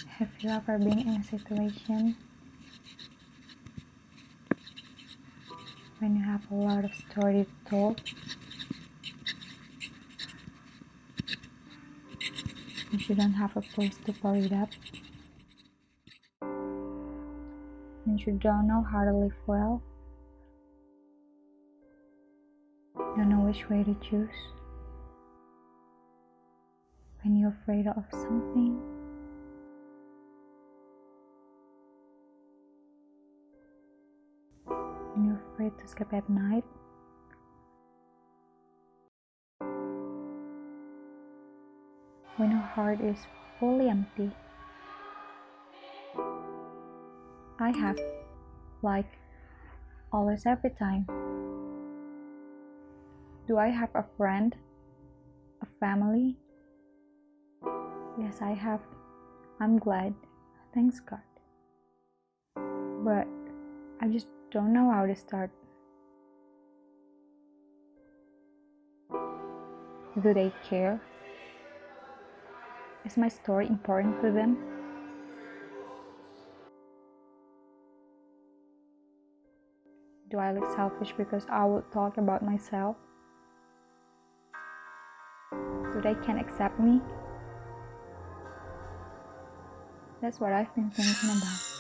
Have you ever been in a situation when you have a lot of stories to tell and you don't have a place to pour it up, and you don't know how to live well, don't know which way to choose, when you're afraid of something, when you're afraid to sleep at night, when your heart is fully empty. I have, like, always, every time. Do I have a friend? A family? Yes, I have. I'm glad. Thanks God. But I just don't know how to start. Do they care? Is my story important to them? Do I look selfish because I will talk about myself? Do they can accept me? That's what I've been thinking about.